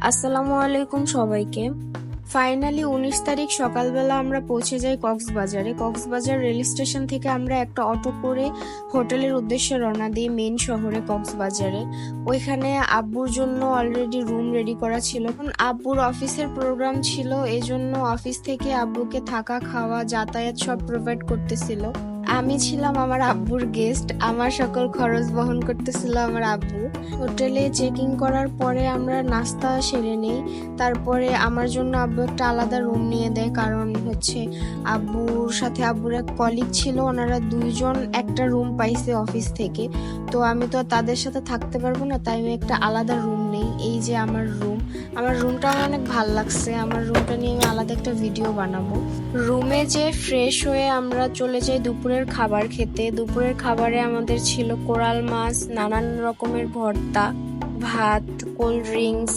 আসসালামু আলাইকুম সবাইকে। ফাইনালি 19 তারিখ সকালবেলা আমরা পৌঁছে যাই কক্সবাজারে। কক্সবাজার রেল স্টেশন থেকে আমরা একটা অটো করে হোটেলের উদ্দেশ্যে রওনা দিই মেইন শহরে কক্সবাজারে। ওইখানে আব্বুর জন্য অলরেডি রুম রেডি করা ছিল। আব্বুর অফিসের প্রোগ্রাম ছিল, এজন্য অফিস থেকে আব্বুকে থাকা খাওয়া যাতায়াত সব প্রোভাইড করতেছিল। আমি ছিলাম আমার আব্বুর গেস্ট, আমার সকল খরচ বহন করতেছিল আমার আব্বু। হোটেলে চেকিং করার পরে আমরা নাস্তা সেরে নেই। তারপরে আমার জন্য আব্বু একটা আলাদা রুম নিয়ে দেয়, কারণ আব্বুর সাথে আব্বুর এক কলিগ ছিল, ওনারা দুইজন একটা রুম পাইছে অফিস থেকে। তো আমি তো তাদের সাথে থাকতে পারবো না, তাই আমি একটা আলাদা রুম নেই। এই যে আমার রুমটা আমার অনেক ভাল লাগছে। আমার রুমটা নিয়ে আমি আলাদা একটা ভিডিও বানাবো। রুমে যে ফ্রেশ হয়ে আমরা চলে যাই দুপুরের খাবার খেতে। দুপুরের খাবারে আমাদের ছিল কোরাল মাছ, নানান রকমের ভর্তা, ভাত, কোল্ড ড্রিঙ্কস